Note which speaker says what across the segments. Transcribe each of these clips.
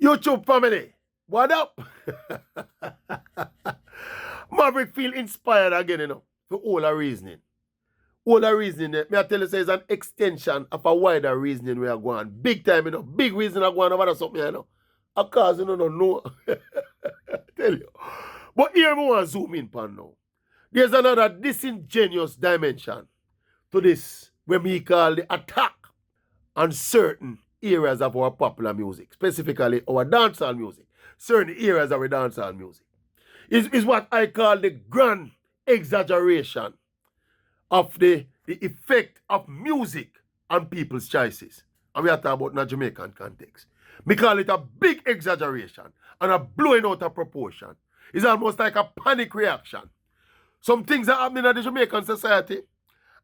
Speaker 1: YouTube family, what up? Maverick feel inspired again, for all our reasoning. All our reasoning, me I tell you, say, is an extension of a wider reasoning we are going. Big time, big reason I going over something, Of course, no. Tell you. But here we want to zoom in pan now. There's another disingenuous dimension to this, when we call the attack on certain areas of our popular music, specifically our dancehall music, certain areas of our dancehall music, is what I call the grand exaggeration of the effect of music on people's choices. And we are talking about in a Jamaican context. We call it a big exaggeration and a blowing out of proportion. It's almost like a panic reaction. Some things are happening in the Jamaican society,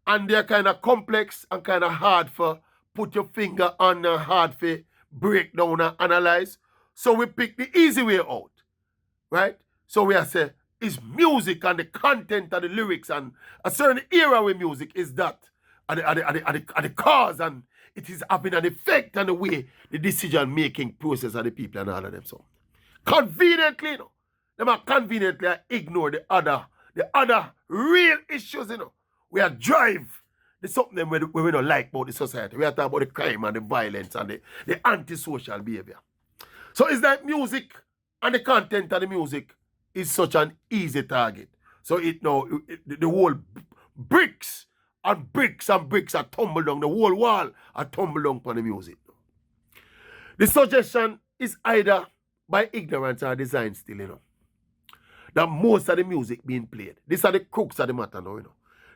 Speaker 1: and they're kind of complex and kind of hard for put your finger on and hard for break down and analyze. So we pick the easy way out, right? So we are say, it's music and the content and the lyrics and a certain era with music is that are the cause, and it is having an effect on the way the decision-making process of the people and all of them. So conveniently, they might conveniently ignore the other real issues, We are drive there's something we don't like about the society. We are talking about the crime and the violence and the antisocial behavior. So it's like music and the content of the music is such an easy target. So the whole bricks and bricks and bricks are tumbled down. The whole wall are tumbled down upon the music. The suggestion is either by ignorance or design still, that most of the music being played. These are the crooks of the matter now,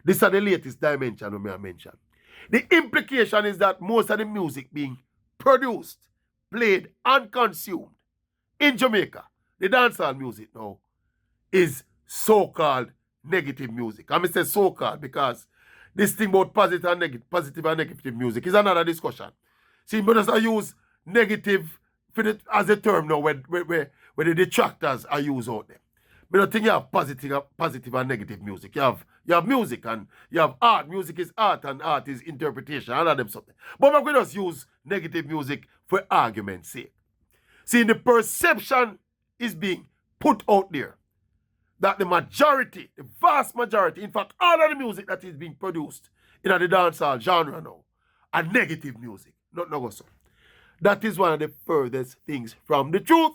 Speaker 1: These are the latest dimension we have mentioned. The implication is that most of the music being produced, played, and consumed in Jamaica, the dancehall music now, is so-called negative music. I say so-called because this thing about positive and negative music is another discussion. See, but I use negative as a term now where the detractors are used out there. But I don't think you have positive and negative music. You have music and you have art. Music is art and art is interpretation. All of them something. But we're going to just use negative music for argument's sake. See, the perception is being put out there that the majority, the vast majority, in fact, all of the music that is being produced in the dancehall genre now are negative music. Not no so. That is one of the furthest things from the truth.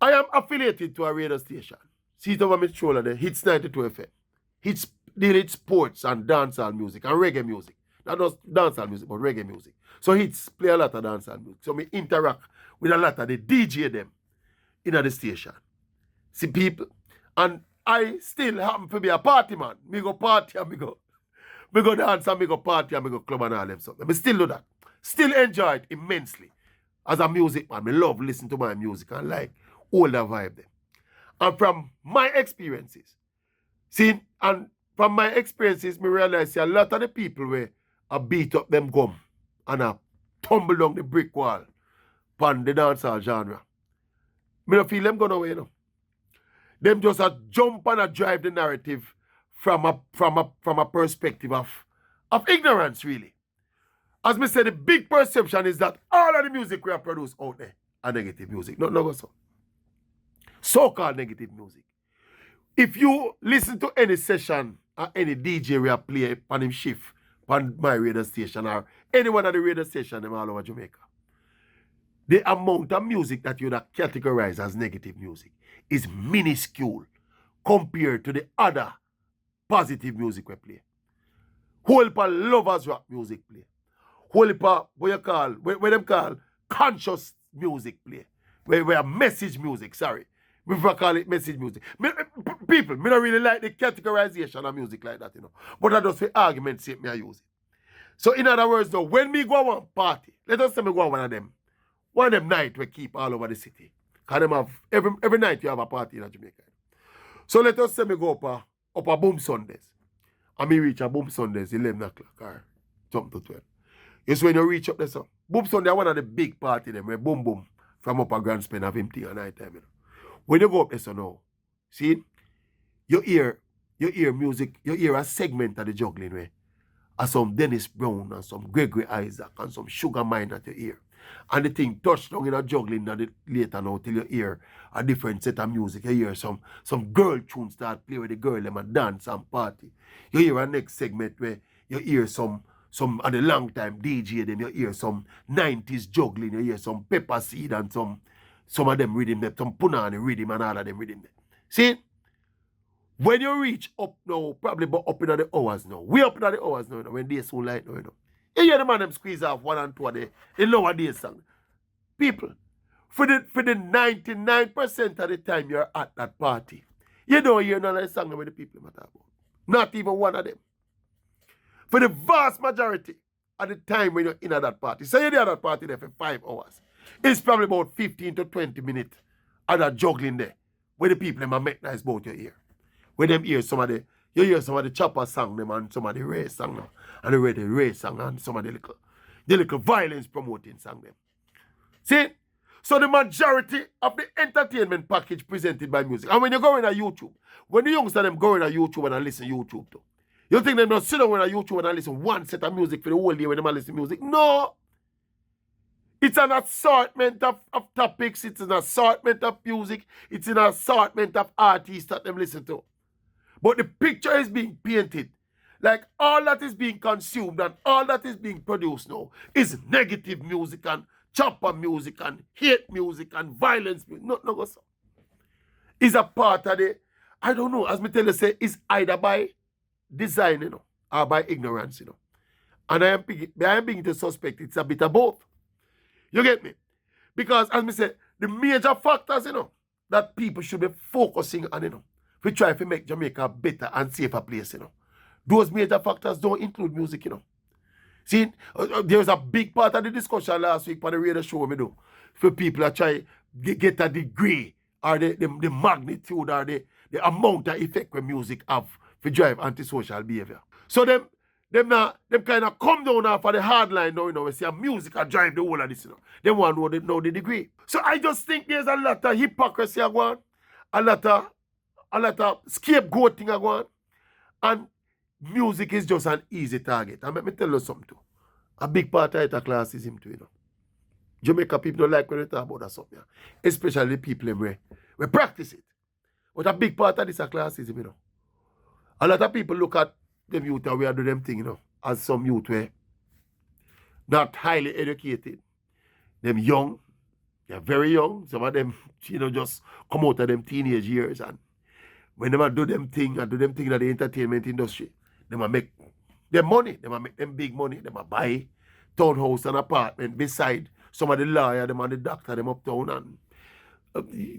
Speaker 1: I am affiliated to a radio station. See it over my shoulder there, Hits 92 FM. Hits deal with sports and dancehall music and reggae music. Not just dancehall music, but reggae music. So Hits play a lot of dancehall music. So me interact with a lot of the DJ them in the station. See people. And I still happen to be a party man. Me go party and me go dance and me go party and me go club and all them something. Me still do that. Still enjoy it immensely. As a music man, me love listening to my music and like all the vibe there. And from my experiences, me realize a lot of the people where I beat up them gum and I tumble down the brick wall upon the dancehall genre. Me don't feel them going away, Them just a jump and a drive the narrative from a perspective of ignorance, really. As me said, the big perception is that all of the music we have produced out there are negative music. No, so. So-called negative music. If you listen to any session or any DJ we are play on him shift on my radio station or any one of the radio stations all over Jamaica, the amount of music that you would have categorized as negative music is minuscule compared to the other positive music we play. Whole heap of lovers rock music play. Whole heap of what them call conscious music play. Where message music, sorry. We call it message music. People, me don't really like the categorization of music like that, But I just for argument's sake, I use it. So in other words, though, when me go on one party, let us say me go on one of them night we keep all over the city. Because them have every night you have a party in Jamaica. So let us say me go up a Boom Sundays. And me reach a Boom Sundays 11 o'clock or jump to 12. It's when you reach up there, so Boom Sunday one of the big party them where boom boom from up a grand spend of him thing at night time, When you go up there so now, see, you hear music, you hear a segment of the juggling way. And some Dennis Brown and some Gregory Isaac and some Sugar Mine at your ear. And the thing touched down in a juggling later now till you hear a different set of music. You hear some girl tunes start play with the girl them and dance and party. You hear a next segment where you hear some at the long time DJ, then you hear some 90s juggling, you hear some pepper seed and some of them rhythm, some punani rhythm and all of them rhythm. See? When you reach up now, probably about up in the hours now. We up in the hours now, when they so light now, you know. You hear the man them squeeze off 1 and 2 of the lower day song. People, for the 99% of the time you're at that party, you don't hear none of the song with the people matter about. Not even one of them. For the vast majority of the time when you're in at that party, say you're at that party there for 5 hours, it's probably about 15 to 20 minutes of that juggling there, where the people them make nice about your ear. When them hear you hear some of the chopper song them and some of the race song them, and the race song and some of the little violence promoting song them. See? So the majority of the entertainment package presented by music. And when you go in on YouTube, when the youngsters them go in on YouTube and listen to YouTube too, you think they don't sit down on YouTube and listen one set of music for the whole day when they listen to music? No. It's an assortment of topics. It's an assortment of music. It's an assortment of artists that them listen to. But the picture is being painted. Like all that is being consumed and all that is being produced now is negative music and chopper music and hate music and violence music. No, so. It's a part of the, I don't know, as me tell you say, it's either by design, you know, or by ignorance, you know. And I am beginning to suspect it's a bit of both. You get me? Because as me say, the major factors, you know, that people should be focusing on, you know, we try to make Jamaica a better and safer place, you know. Those major factors don't include music, you know. See, there was a big part of the discussion last week on the radio show we do for people that try to get a degree or the magnitude or the amount of effect when music have to drive antisocial behavior. So them kind of come down off of the hard line now, you know, we see music and drive the whole of this, you know. They want to know the degree. So I just think there's a lot of hypocrisy going on, a lot of scapegoating going on, and music is just an easy target. And let me tell you something too. A big part of it is classism too, you know. Jamaica people don't like when we talk about that something, especially the people we practice it. But a big part of this is classism, you know. A lot of people look at them youth and we do them thing, you know, as some youth were not highly educated. Them young, they're very young. Some of them, you know, just come out of them teenage years, and when they do them thing in the entertainment industry, they might make them money, they might make them big money, they might buy townhouse and apartment beside some of the lawyer, them and the doctor, them uptown. And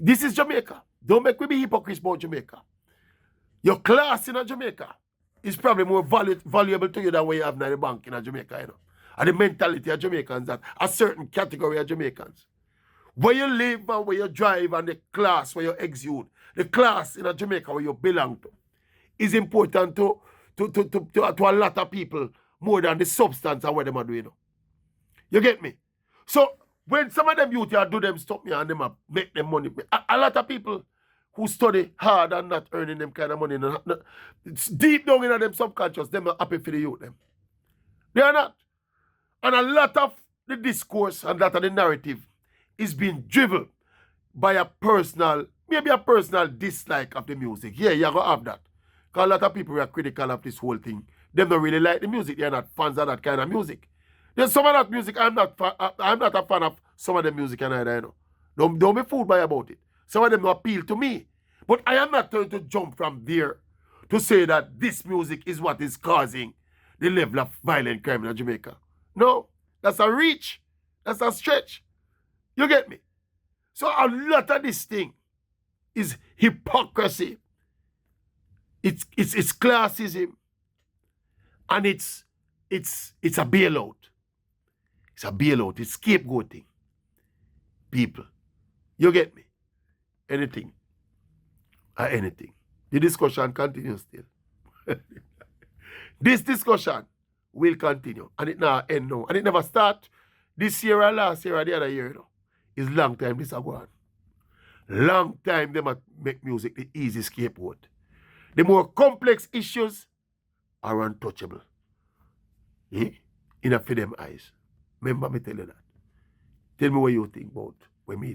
Speaker 1: this is Jamaica. Don't make me be hypocrites about Jamaica. Your class in Jamaica is probably more valuable to you than what you have in the bank in Jamaica, you know. And the mentality of Jamaicans, that a certain category of Jamaicans. Where you live and where you drive and the class where you exude, the class in Jamaica where you belong to, is important to a lot of people more than the substance of what they are doing. You know. You get me? So when some of them youth do them stuff me and them make them money, a lot of people who study hard and not earning them kind of money, it's deep down in them subconscious, them are happy for the youth them. They are not. And a lot of the discourse and a lot of the narrative is being driven by maybe a personal dislike of the music. Yeah, you're going to have that. Because a lot of people are critical of this whole thing. They don't really like the music. They're not fans of that kind of music. There's some of that music, I'm not a fan of some of the music and either, you know. Don't be fooled by about it. Some of them appeal to me. But I am not going to jump from there to say that this music is what is causing the level of violent crime in Jamaica. No, that's a reach. That's a stretch. You get me? So a lot of this thing is hypocrisy. It's classism. And it's a bailout. It's a bailout. It's scapegoating. People. You get me? Anything. Or anything. The discussion continues still. This discussion will continue. And it now end now. And it never start this year or last year or the other year, you know. It's long time this a go on. Long time they make music the easy scapegoat. The more complex issues are untouchable. In a for them eyes. Remember me tell you that. Tell me what you think about when me